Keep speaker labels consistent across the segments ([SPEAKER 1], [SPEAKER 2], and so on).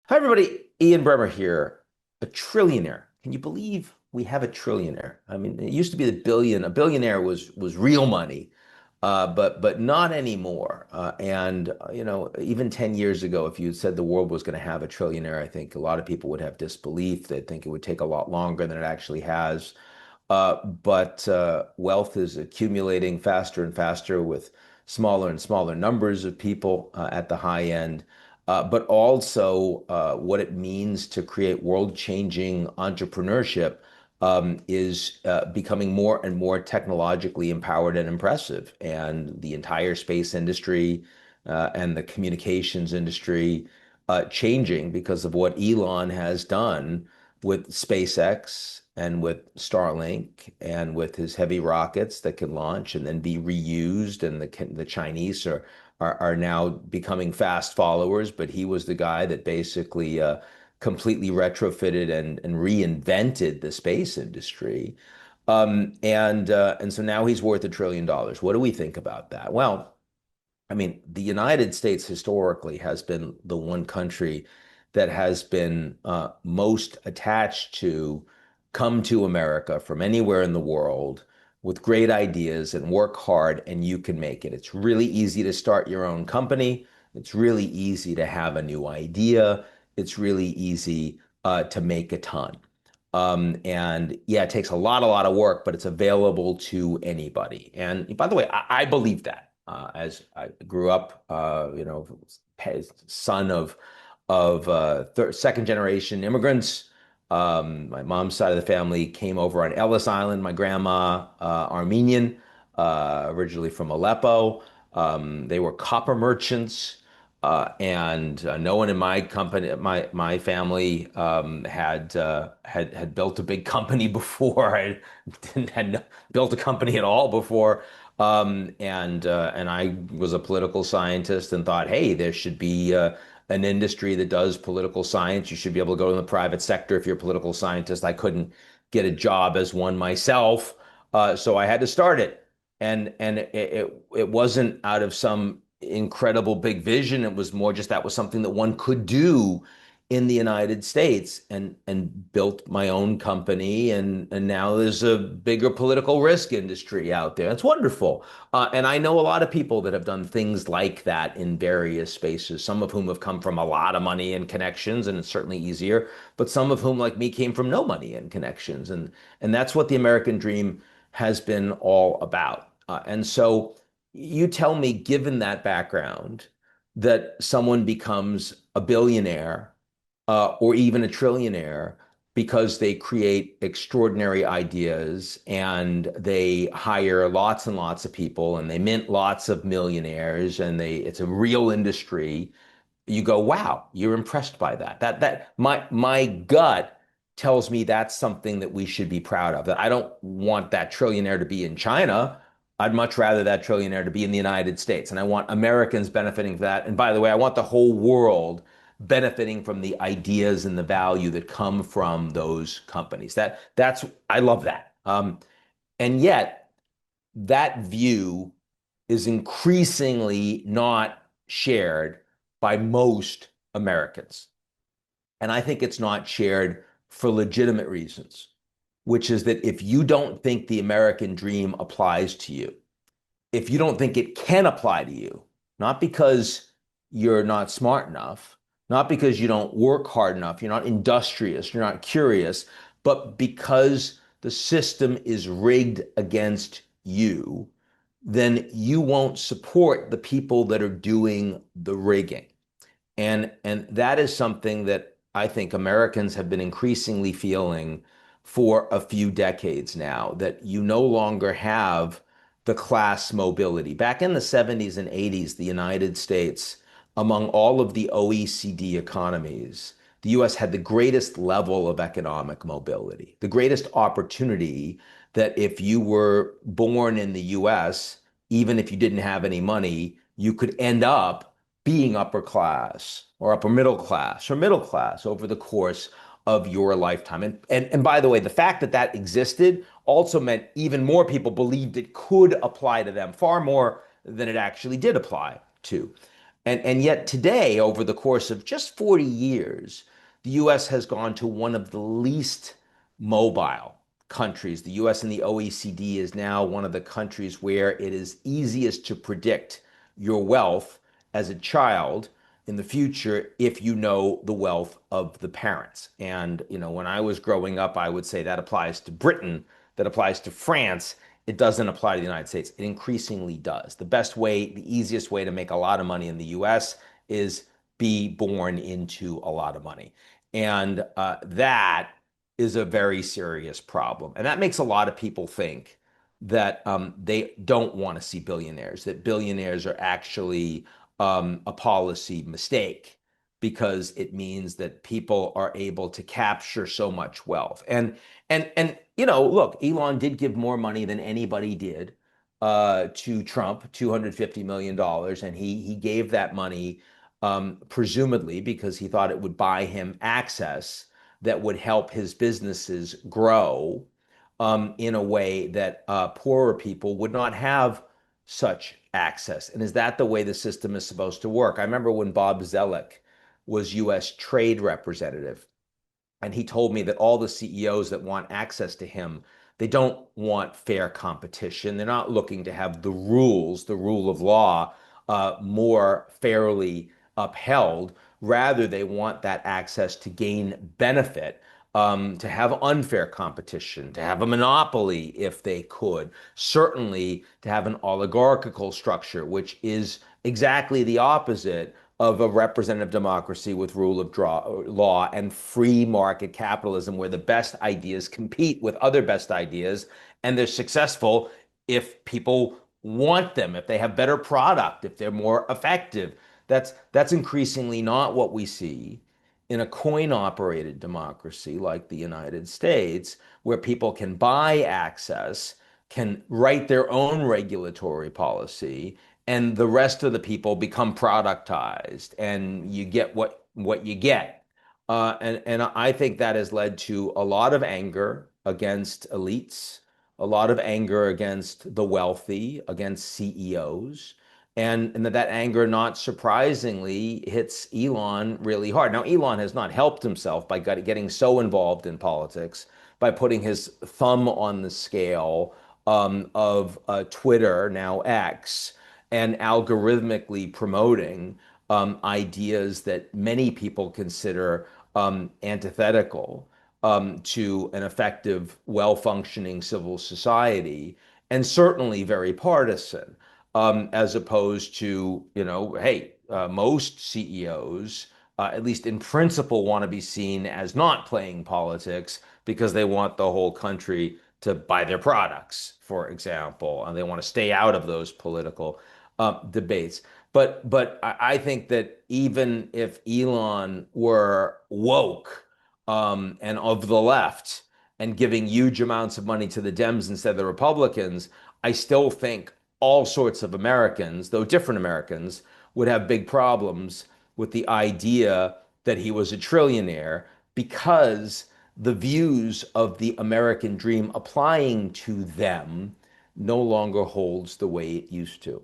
[SPEAKER 1] Hi, everybody. Ian Bremmer here. A trillionaire. Can you believe we have a trillionaire? I mean, it used to be the billion. A billionaire was real money, but not anymore. Even 10 years ago, if you said the world was going to have a trillionaire, I think a lot of people would have disbelief. They'd think it would take a lot longer than it actually has. But wealth is accumulating faster and faster with smaller and smaller numbers of people at the high end. But also what it means to create world-changing entrepreneurship is becoming more and more technologically empowered and impressive. And the entire space industry and the communications industry changing because of what Elon has done with SpaceX and with Starlink and with his heavy rockets that can launch and then be reused. And the Chinese are now becoming fast followers, but he was the guy that basically completely retrofitted and reinvented the space industry. And so now he's worth $1 trillion. What do we think about that? Well, I mean, the United States historically has been the one country that has been most attached to come to America from anywhere in the world with great ideas and work hard and you can make it. It's really easy to start your own company. It's really easy to have a new idea. It's really easy to make a ton. And yeah, it takes a lot of work, but it's available to anybody. And by the way, I believe that. As I grew up, son of second generation immigrants. My mom's side of the family came over on Ellis Island. My grandma, Armenian, originally from Aleppo. They were copper merchants. And no one in my company, my family, had built a big company before. I didn't had no, built a company at all before. And I was a political scientist and thought, hey, there should be an industry that does political science. You should be able to go to the private sector if you're a political scientist. I couldn't get a job as one myself, so I had to start it. And it wasn't out of some incredible big vision. It was more just that was something that one could do in the United States and built my own company. And now there's a bigger political risk industry out there. It's wonderful. And I know a lot of people that have done things like that in various spaces, some of whom have come from a lot of money and connections, and it's certainly easier, but some of whom, like me, came from no money and connections. And that's what the American dream has been all about. And so you tell me, given that background, that someone becomes a billionaire or even a trillionaire because they create extraordinary ideas and they hire lots and lots of people and they mint lots of millionaires and it's a real industry. You go, wow, you're impressed by that. My gut tells me that's something that we should be proud of. That I don't want that trillionaire to be in China. I'd much rather that trillionaire to be in the United States. And I want Americans benefiting from that. And by the way, I want the whole world benefiting from the ideas and the value that come from those companies. That's I love that. And yet that view is increasingly not shared by most Americans. And I think it's not shared for legitimate reasons, which is that if you don't think the American dream applies to you, if you don't think it can apply to you, not because you're not smart enough, not because you don't work hard enough, you're not industrious, you're not curious, but because the system is rigged against you, then you won't support the people that are doing the rigging. And that is something that I think Americans have been increasingly feeling for a few decades now, that you no longer have the class mobility. Back in the 70s and 80s, the United States, among all of the OECD economies, the US had the greatest level of economic mobility, the greatest opportunity that if you were born in the US, even if you didn't have any money, you could end up being upper class or upper middle class over the course of your lifetime. And by the way, the fact that that existed also meant even more people believed it could apply to them, far more than it actually did apply to. And yet today, over the course of just 40 years, the US has gone to one of the least mobile countries. The US and the OECD is now one of the countries where it is easiest to predict your wealth as a child in the future if you know the wealth of the parents. And, when I was growing up, I would say that applies to Britain, that applies to France. It doesn't apply to the United States. It increasingly does. The best way, the easiest way to make a lot of money in the US is be born into a lot of money. And that is a very serious problem. And that makes a lot of people think that they don't want to see billionaires, that billionaires are actually a policy mistake because it means that people are able to capture so much wealth. And look, Elon did give more money than anybody did to Trump, $250 million, and he gave that money presumably because he thought it would buy him access that would help his businesses grow in a way that poorer people would not have such access. And is that the way the system is supposed to work? I remember when Bob Zoellick was U.S. trade representative, and he told me that all the CEOs that want access to him, they don't want fair competition. They're not looking to have the rules, the rule of law, more fairly upheld. Rather, they want that access to gain benefit, to have unfair competition, to have a monopoly if they could, certainly to have an oligarchical structure, which is exactly the opposite of a representative democracy with rule of law and free market capitalism, where the best ideas compete with other best ideas, and they're successful if people want them, if they have better product, if they're more effective. That's increasingly not what we see in a coin-operated democracy like the United States, where people can buy access, can write their own regulatory policy, and the rest of the people become productized, and you get what you get. And I think that has led to a lot of anger against elites, a lot of anger against the wealthy, against CEOs. And that anger, not surprisingly, hits Elon really hard. Now, Elon has not helped himself by getting so involved in politics, by putting his thumb on the scale of Twitter, now X, and algorithmically promoting ideas that many people consider antithetical to an effective, well-functioning civil society, and certainly very partisan, as opposed to, hey, most CEOs, at least in principle, want to be seen as not playing politics because they want the whole country to buy their products, for example, and they want to stay out of those political debates. But I think that even if Elon were woke and of the left and giving huge amounts of money to the Dems instead of the Republicans, I still think all sorts of Americans, though different Americans, would have big problems with the idea that he was a trillionaire because the views of the American dream applying to them no longer holds the way it used to.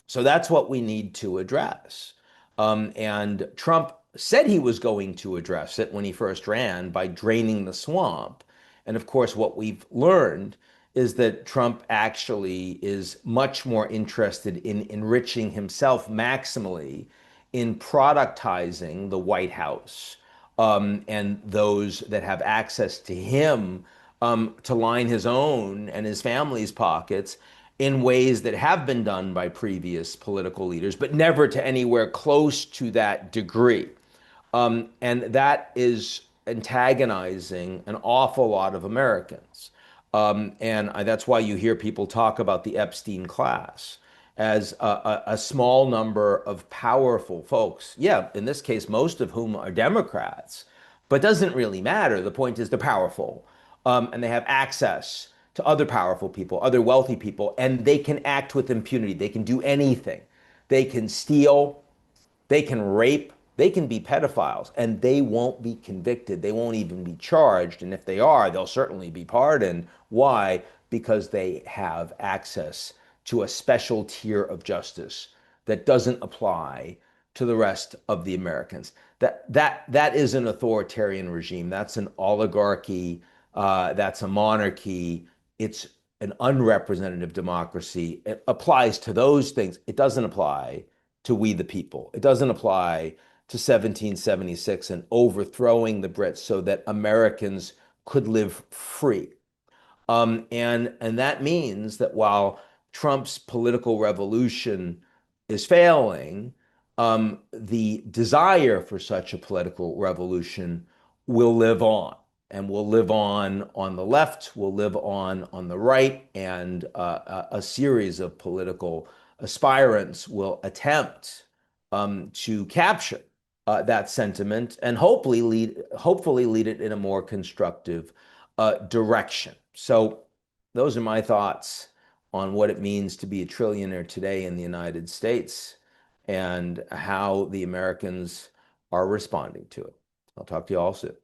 [SPEAKER 1] So that's what we need to address. And Trump said he was going to address it when he first ran by draining the swamp. And of course, what we've learned is that Trump actually is much more interested in enriching himself maximally in productizing the White House and those that have access to him to line his own and his family's pockets in ways that have been done by previous political leaders, but never to anywhere close to that degree. And that is antagonizing an awful lot of Americans. And that's why you hear people talk about the Epstein class as a small number of powerful folks. Yeah, in this case, most of whom are Democrats, but doesn't really matter. The point is they're powerful, and they have access to other powerful people, other wealthy people, and they can act with impunity. They can do anything. They can steal, they can rape, they can be pedophiles, and they won't be convicted. They won't even be charged. And if they are, they'll certainly be pardoned. Why? Because they have access to a special tier of justice that doesn't apply to the rest of the Americans. That is an authoritarian regime. That's an oligarchy. That's a monarchy. It's an unrepresentative democracy. It applies to those things. It doesn't apply to we the people. It doesn't apply to 1776 and overthrowing the Brits so that Americans could live free. And that means that while Trump's political revolution is failing, the desire for such a political revolution will live on, and will live on the left, will live on the right, and a series of political aspirants will attempt to capture that sentiment and hopefully lead it in a more constructive direction. So those are my thoughts on what it means to be a trillionaire today in the United States and how the Americans are responding to it. I'll talk to you all soon.